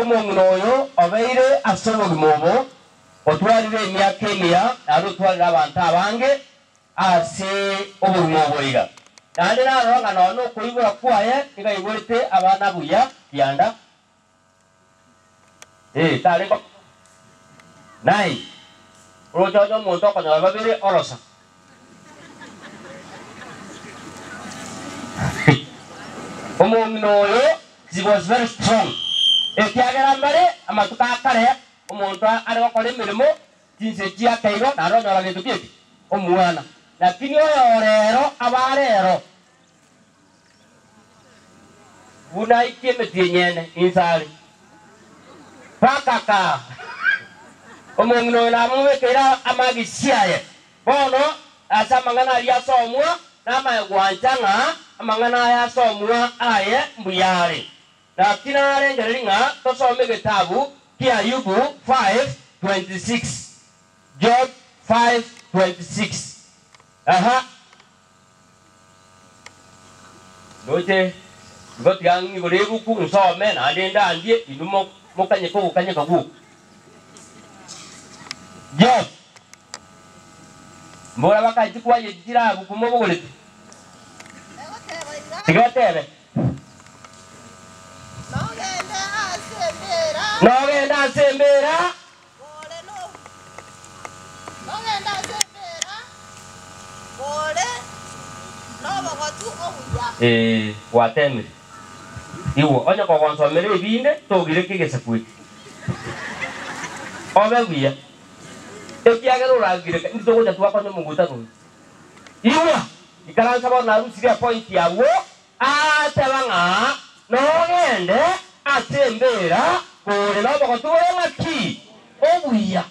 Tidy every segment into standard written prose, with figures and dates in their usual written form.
omuntu oyo obeire asobola omubo otwalire emyaka emiya ari otwalire abantu abange ase obumoboiga nandi naronga nono okuibura kwaye nigaigurite abana buya yanda taliko nai urojojo omuntu okonyola babiri orosa omuntu oyo she was very strong ekiagera mbere amatuka akare omuntu ari gukora emirimo tinse kiakeiro naronyola bintu byeki omwana lakini oyo rero abarero buna ikiemetie nyene insali pakaka omuntu oyo namubekera amagisiaye bono asa mangana yasomwa namayegwanchanga amangana yasomwa aye mbuyare lakini arengerenga tosome kitabu kia Ayubu 5:26 Job 5:26 aha noje ngoti yangi gorebu ku nsome na ndenda andie inumo mokanye ko kanye kagu Job mbora bakaji kwaje jira bukumo bogolete tigatebe nogenda asembera watemire iwo onye kokonsomere ebinde togire kigese kwiki obebuya ekiagera uragire nditogoja twakonye munguta no iwa ikaransa bona rusire point yawo atebanga nogende atembera kore nabo kotuwenga ki obuya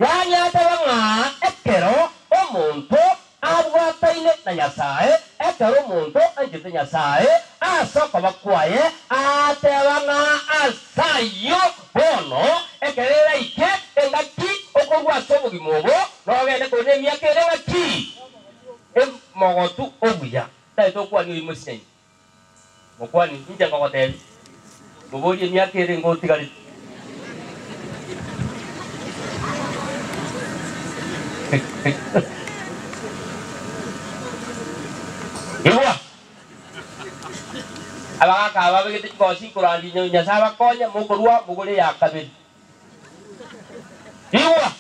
yani atebanga ekero omuntu abwataine na nyasaye ekero omuntu anjite nyasaye asoko bakwaye atebanga asayo bono ekerera ike engaki okorwa sobo gimobo nogende kone myaka erenga ki mogotu obuya taito kwani imusenyi mokwani nje ngokoteli muboli emyaka erenga otigali iwa abaka ababegete kosi kurandi nya saba konya mukorwa mugole yakabiri iwa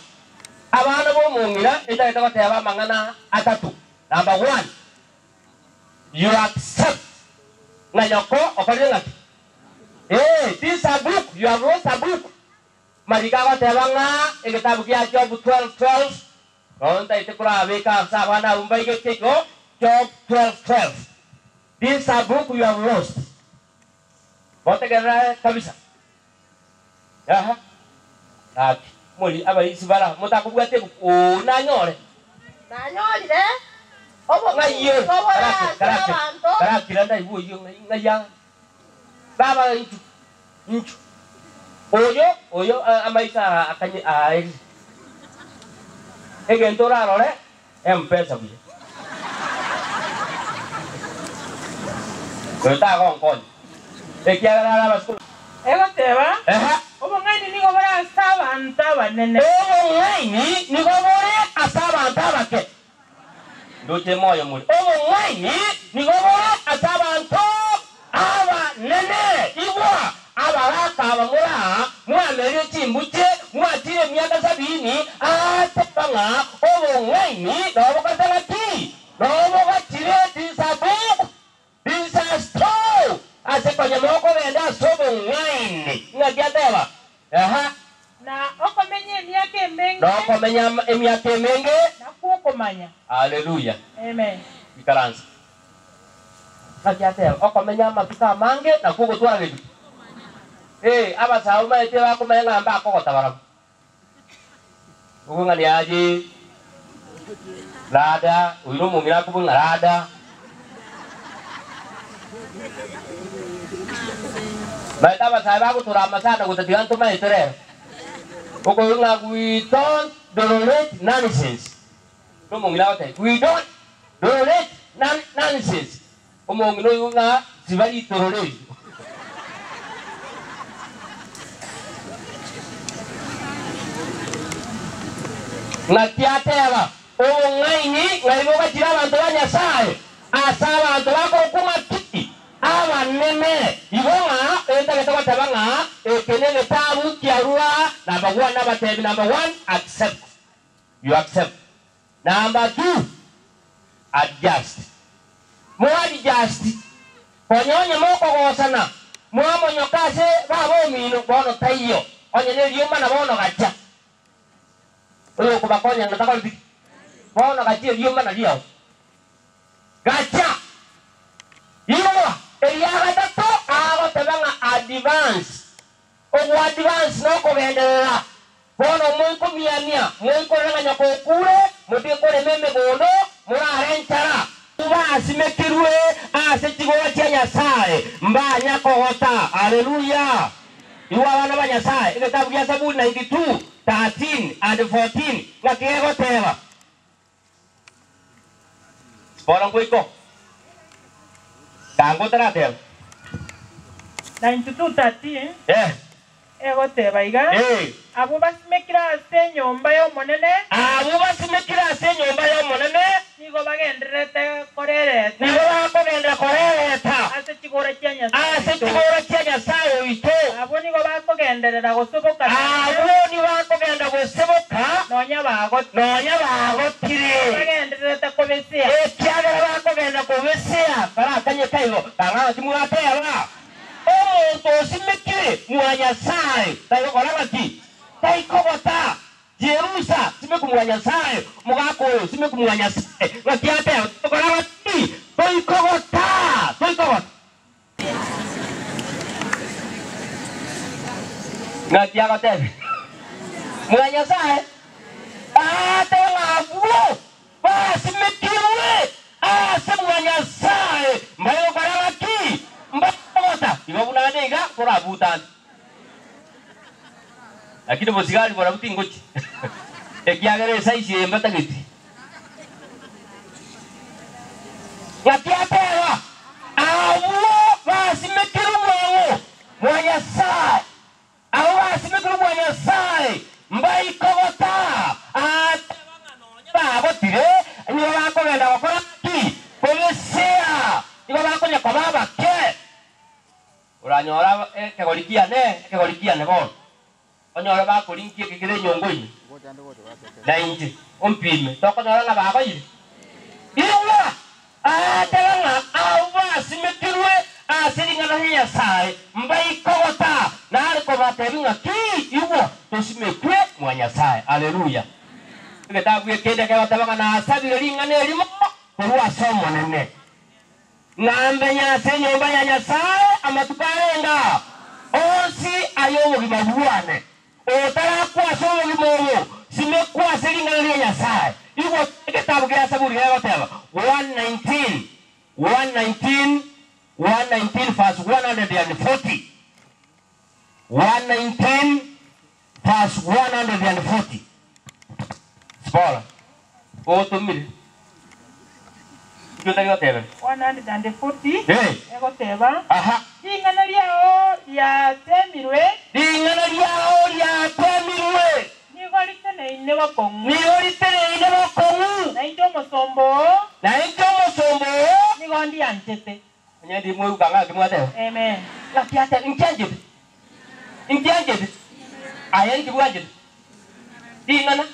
abana bo mungira itaita bateba mangana atatu number 1 you accept nganyoko okalenga this a book you have wrote a book marika bateba nga ekitabu kya Job 12:12 onta itekura abeka sabana umbaige teko Job 12:12 this a book you have lost botegera kabisa aha ati moli abaisi bara mutakubwate nanyore obo ngayo karakira ndai buyo ngaya baba inchu oyo amaika akanye ai egentora rore empesa buyo kota kon ekiagara basku egoteba obo ngani nigo bara sabanta nene obo ngani nigo bara asabanta bake ndoche moyo muri obo ngani nigo bara asabanta aba nene igwa abaraka abamura mwamere chimbuche mwatire myaka 70 atepanga obo ngani dobo katala ki dobo gatire disabu disaster ase kwenye moko wenda sobo ngani ngagiateba aha na okomenya emyaka emenge na okomenya emyaka emenge na kukomanya haleluya amen ikaranza ngagiateba okomenya mafika mange na kugotwara bitu abasauma ete bakomenya ngamba akogotabara ugungani aje rada uyu mungira kubunga rada baita basaba kuturama sana kutatigan tumaitere oko nga we don't tolerate nonsense no mungira ote we don't tolerate nonsense omongino nga sibali tolerate ngatiateba omung'aini ng'aibo gachira abantu ba Nyasaye asa abantu bagokumaki abanene ibonga entagete bataba ng'a ekene gitabu kiarua number 1 nabatebi number 1 accept you accept number 2 adjust mo adjust konyonya moko gosana mwamonyokase babomino bono taiyo onye lyoma na bono gacha oyo kubakonya nataka lipiki bono gacha lyoma na liao gacha iwa eliaga tato ago tebanga advance o advance no kogendera bono mwiko miania mwiko renga kokure mutikore meme bono murarenchara uba asimekirwe asechigowa cha Nyasaye mbanya kohota haleluya iwa wana ba Nyasaye igitabu kya Zaburi 92 13 and 14 ngakego teba spora ngwiko tango tera 92:13 ego teba iga abo basimekira ase nyomba yo monene nigo bagenderete korereta ase chigoro chia Nyasaye oito abo nigo bakogenderera gosoboka nonya bagotire bagenderete kobesea ekyagala bakogenda kubesea barakanye kaigo bangana timurateba omuntu osimekire mwa Nyasaye taikola bati taikogota Jerusa simeku mwa Nyasaye mugakoyo simeku mwa Nyasaye bakiate taikola bati taikogota ngatiaga tebe mwa Nyasaye atengabu basimekirwe ase mwa Nyasaye mbayo karabaki mbakota ibabunanega korabutan lakini bosigari borabuti ngochi ekiagere saisi embatagiti ngatiatera awo basimekiru mwa Nyasaye awo basimekiru mwa Nyasaye mbai kogota bagotire nibo bakogenda gukora ki polisia nibo bakonya kwa baba ke uranyora ekegorikia ne bono onyora bakorinkie kigire nyongoini na inji ompime tokonyora na bagoire iwa atenga awa simetirwe asiringana ni Nyasaye mbai kogota na ariko bateringa ki iwo tosimekwe mwa Nyasaye haleluya ngetabu ekende ke batabanga na asabire ringane limo kurwa somo nene nambe Nyasaye nyomba ya Nyasaye amatukarenga osi ayo bibabuane otara kwa somo limo simekwa siringana ni Nyasaye iwo kitabu kya Zaburi ya bataba 119 verse 140 119 verse 140 spola otomire kutaka tebe 140 ego teba dingana liao ya temirwe nigolitene ine bakongu na injo mosombo nigondi anchete nyandi mwe ukanga kimwate amen lakiata inkianje ayen kibwaje dingana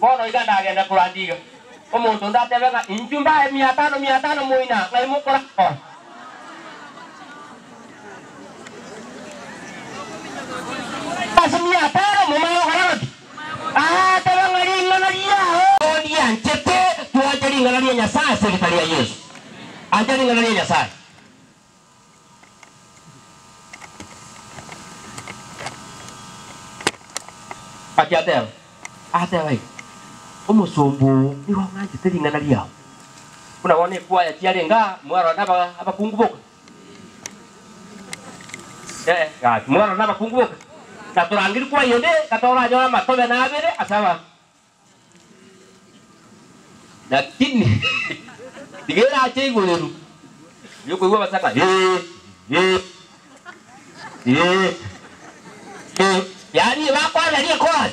bono iganda agenda kurandiga omuntu ndatebega injumba 500 muina ngai mukora asimia tano mumayo karati tebanga lingana liao oni anchete tuaje lingana lia Nyasaye sekretari ya Yesu anje lingana lia Nyasaye akiatela atela omusombo ni wanganje telingana liao kuna wone kwa ya tiarenga mwaro naba abakunguboka mwaro naba kunguboka katurangiri kwa yode katora jona matobe na abere asaba lakini digera ache igolelu yuko iwa basaka yani bakwa nali kwa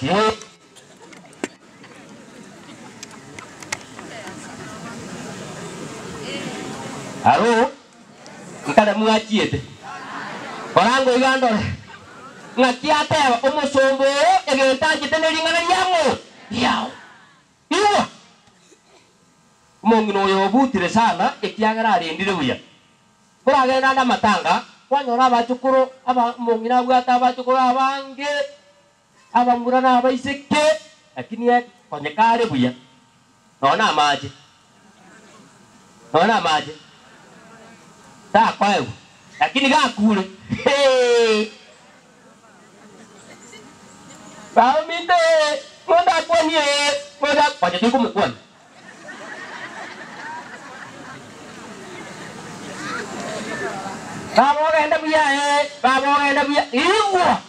aro nkada mwachiete korango igandore ngakiateba omusombo egentangite neringana lyango yao iwa mongino yobutire sana ekiagera arindire buya kuragenda nda matanga kwanyora abachukuru aba mongina bwata abachukuru abange abamura na abaiseke lakini konyekare buya nona amaje ta kwao lakini gakure Paminte, ngoda kwanye, ngoda kwaje tuko mukwana. Babo genda biya. Iwa.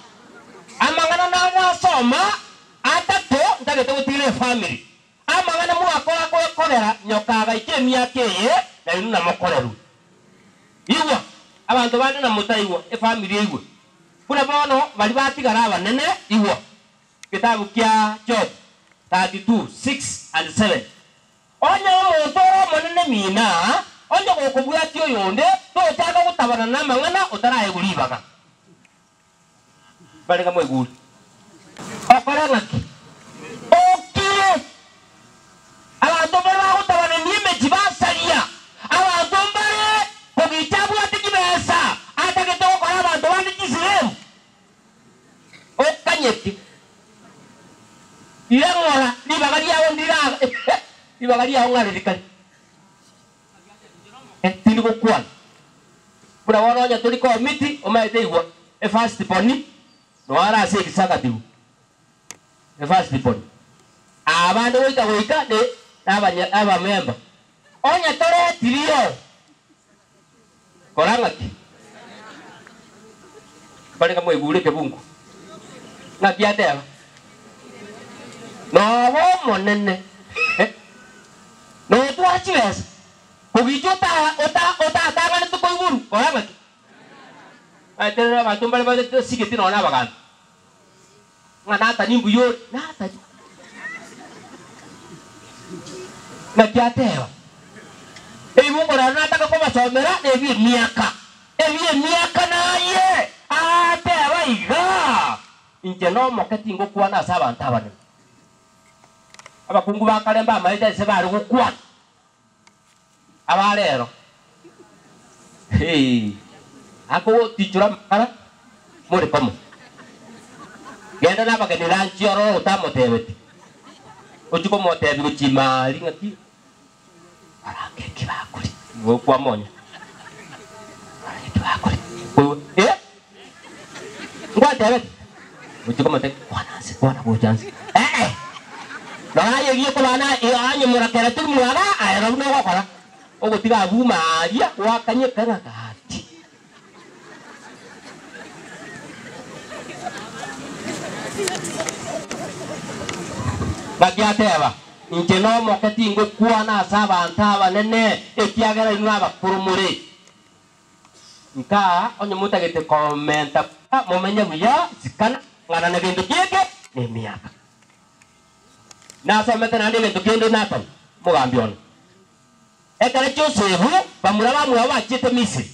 Amangana na soma atato ndagete gutire family. Amangana mu akora korera nyokaga ikemia keye na inu na mokoreru. Iwa abantu bandi na mutaiwa family iwa. Kuna bono bali batigara abanene iwa. Kitabu kia Job 32:6-7. Onye omuntu omonene mina, onye gokubwa tio yonde, to chaka gutabana na mangana utaraye gulibaga. Bale kamwe guli. Okora ngaki. Okire. Abantu bala gutabana niime jibasalia. Abantu mbale kugitabu atikibesa. Atakito okora abantu bandi kisiremu. Okanyeti. Irangora libagaria ondira libagaria ongare dikali tini bokwan pura wono nya tuli committee omaite igwa first poni no ara se kisakatibu first poni abande goika de abanya aba member onya tore tirio korangaki bale kamwe igure kebungu na kiatema no monene no tuachibesa kugijuta ota tangana tukoiburu koranga aitera batumbale bade sigeti no na bagan ngana ta nimbu yo nata na kiateo ebu bora nata ko basomera ebi miaka na ye ate abaiga ingeno mokati ngokwa na saba ntabane abakungu bakalemba amaita se bari gukwa abalero ako tichura mara muri komo genda na bageni ranchioro utamotebeti uchuko motebi kuchimali ngaki arake kibakuri ngokwa monya arake kibakuri ngwatebeti uchuko motebi kwana bochansi Nona yegi ko bana anyo murakera turi muaga ayero no gokora ogutiga buma ya wakanye kana kati bagiateba inkeno mokati ngo kuana saba ntaba nene ekiagera inu abakurumure nka onyo mutagete komenta momenye buya sikana ngana na bintu kieke ni miaka na somete na ndebe tukendo nato mugambiona ekare Josefu bamuraba muwa chete Misiri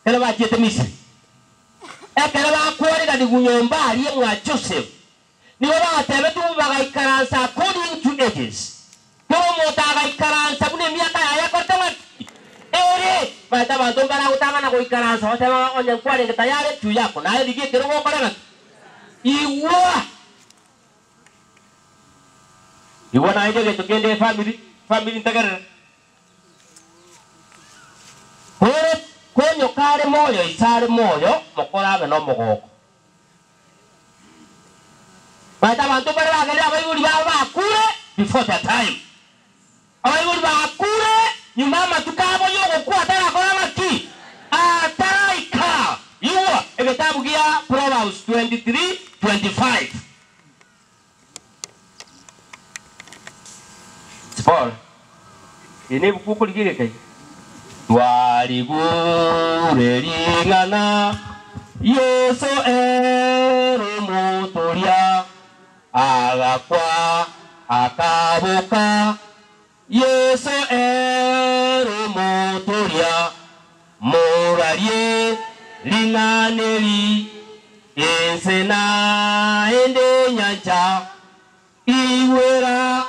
ele ba chete Misiri ekare ba kwori ndi gunyomba ali mwa Josefu ni baba atebe tu bagaikaransa according to ages to motaga ikaransa kune miaka ya kotewa ere baita bantu ngara utanga na kuikaransa otema onye kwari tayari tu yako na ile dige kero ngokora iwa na ide geto kende family ntagarra konyo kare moyo isare moyo mokorabe no mogoko baita bantu bara gari abayuri baba kure before that time abayuri baba kure nyuma tukabo yogo kwa tara kora ki ataraika iwa egetabu gia Proverbs 23:25 Paul ini buku kuligire kai waligure lingana yeso mutoria agakwa akabuka Yesu erumotoria morarie linganeri ensena ende nyancha iwera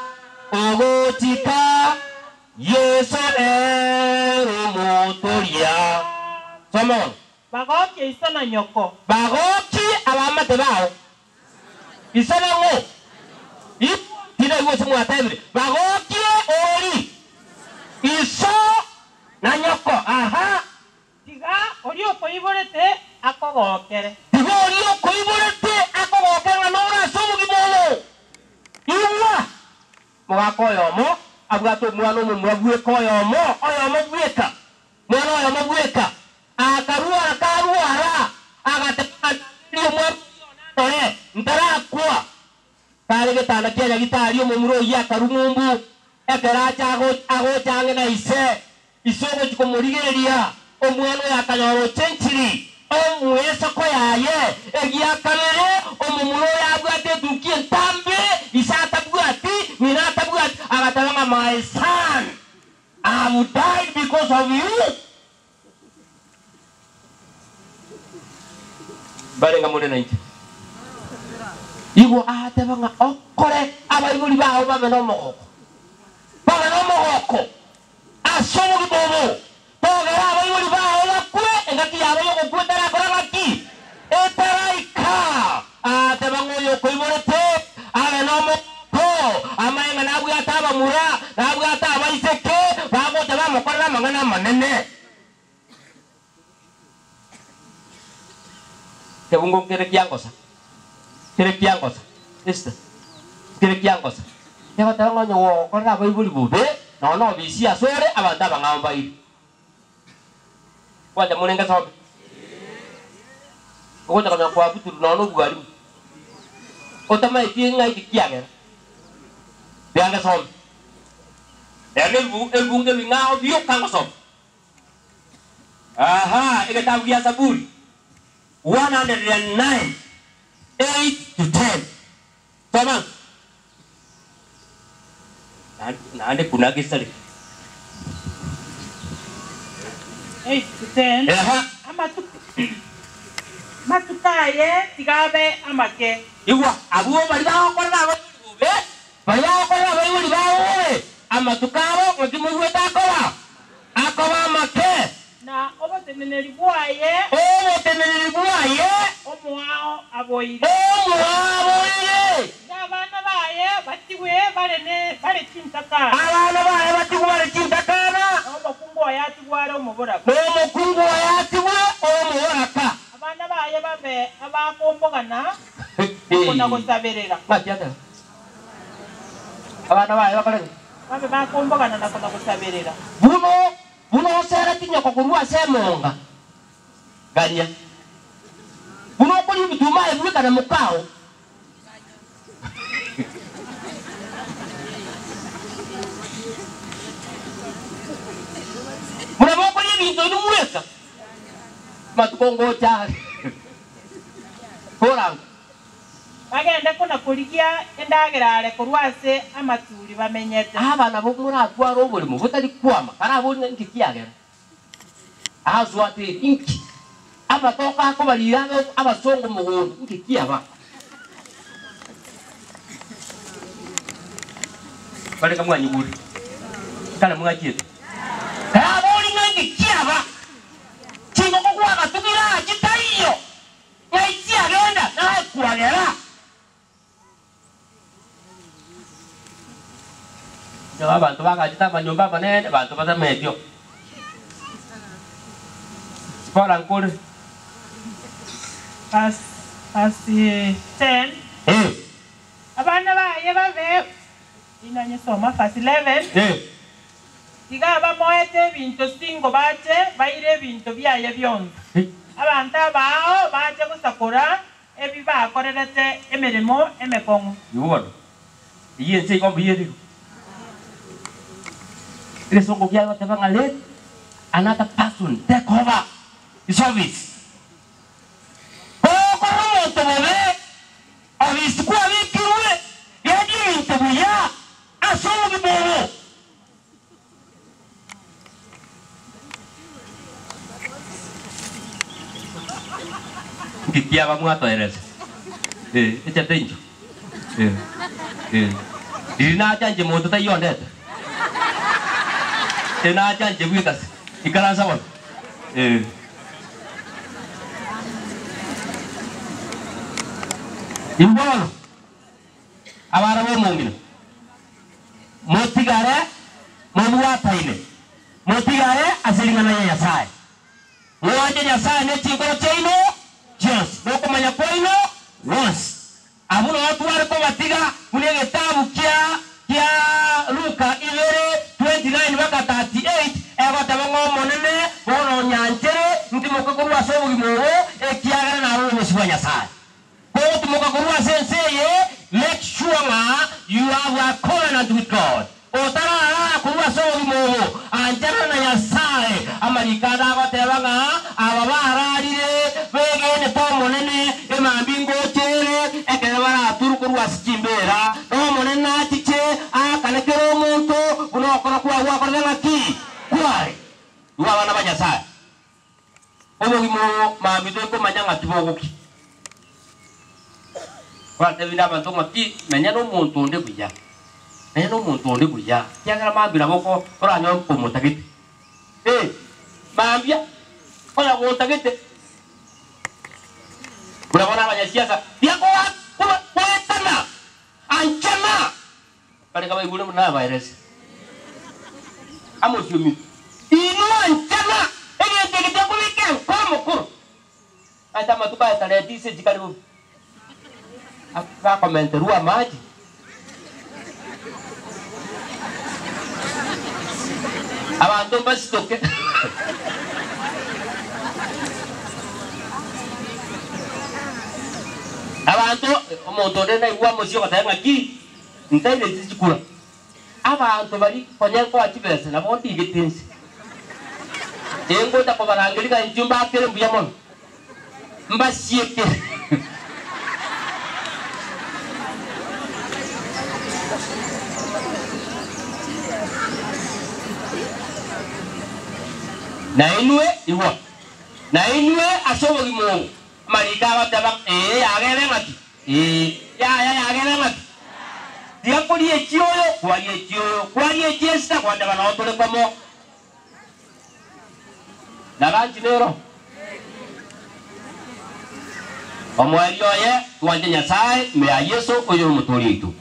ogotika Yesu erumotoria. Somon bagoki iso na nyoko bagoki abamate bao isana ngo tina iwo semua tabre bagoki ori iso na nyoko. Aha tiga ori okoiborete akogokere tiga ori okoiborete akogokere na ora somu gibolo iwa mugakoyomo abwato mwana mumwabwe koyomo oyomo bweka mwana oyomo bweka akaruara agatekanio mwore ntarakwa kare getana kya gitario mumuro ya karumumbu ekeracha agochange na ise isogo chikomurigeria omwana yakanyoro century omweso ko yaye egiakamere omumuro yabwate dukie ntambe isata bwati minata bwati agatanga my son I will die because of you. Barenga mure na iki igo atebanga okore abayibuli baho babeno mogoko asomo gibobo togera abayibuli baho bakwe engati yabo yo kwetara kora baki etaraika atebanga yo koiborete abeno mogoko amayenga nabu ataba mura nabu ataba iseke bago taba mokora mangana manene kebungo kerekiangosa este kerekiangosa yaba tango nyo kora bayibuli bube no bisi asore abanda bangamba iri kwanja munenga sabe ogoja kama kwa butu no bugari otama ikinga ikiage byanga sabe elbunge bingao biyo kango sabe. Aha ikatabugia Zaburi 109 8 to 10. Tama. Nande kuna kisali. 8 to 10. Aha. Matukaye tigabe amake. Iwa abuo bali ba ko na ba be. Baya ko na ba yuli ba we. Amatukaro ngimwe takowa. Akowa make. Na oboteneneri bwaye. Oboteneneri bwaye. Omwao aboire. Abana baye batiwe bare kintakara. Abana baye batiwe bare kintakara. Omukungu yatigwara omuboraka. Omukungu yatigwe omuboraka. Abana baye babe abakombogana. Kona kusaberera. Matiata. Abana baye bakole. Babe bakombogana na kona kusaberera. Buno sera tinyo ko kurua semonga. Garia. Buno ko ni bituma ebule kana mukao. Buno ko ni bintu ndumweka. Matukongo cha. Korang. Bagenda kona kurikia endagerare kurwase amaturi bamenyete. Abana bo muri kwaro obuli mu butari kwama kana bo nkikiagera. Azwate inki. Abatoka ko balira abasongo mu wondo nkikiaba. Bale kamwa nyibuli. Kana mwakiete. Kana bo linga nkikiaba. Chingo ko kwa katukira kitaiyo. Yaitsia genda na kwagera. Jawa bantu bakajita manyumba manene bantu batametyo. Sekolah ngkul. Pas 10. Abana baye babe inanye soma pas 11. Diga bamoete bintu singo bache baire bintu byaye byonse. Abantu abao bache kusakura ebi bakorerete emeremo emekongo. Yuwono. Iye nse ko biye. Ile songo kya watanga let another person take over the service. Ko mo to bebe avisku avikirwe yadi ntabuya asomo giboro ngikia ba mwato erese echete injo dirina chanje moto ta yonde tena chanje bwikas ikaransa won imbolo abara bo mongina motigare mobuataine motigare asilingana ya Nyasaye mwaje Nyasaye ne chikoro cheino yes doko manya koino once abuno watu wale kwa batiga kule gitabu kia Luka 29 mpaka 38 ego tabango monene bono nyanjere ndimo kokurwa sobo gimogo ekiagara na ro musibwa Nyasaye ko tumuka kurwa senseye make sure you have a covenant with God otara kurwa sobo gimogo anjara na Nyasaye amarikada go tebanga ababararire begene to monene emambingo chere ekebara turu kurwa sikimbera no monene atiche akalekero omuntu unokora kwa wakorera ki kwai duwa bana banyasaya obo gimo mambito ko manyanga tibogoki kwate bina bantu mati menya no muntu nde kuya menya no muntu nde kuya kyagara mambira boko oranyo ko mutagite mambia ola ko mutagite kuna bana banyasiasa yako kwetana anchama kale kama ibule mna virus amo siumi ino anchama ene tegete ko weekend como ko ata matuka tale dise jikaribu aka kommente rua maji abantu basitoke abantu omuntu ndena igwa musio katanga ki ntaile tsikura abantu bari konya ko atibese na bondi gitense engo ta ko barangirika njumba akere mbiyamon mbasieke na inwe iwo na inwe asobo gimo marika bataba agere ngati ya agere ngati dia kuri ekioyo kwari ekiesta kwanda bana otole komo na lanchi nero omwari oye twanje Nyasaye me Yesu oyo mutori itu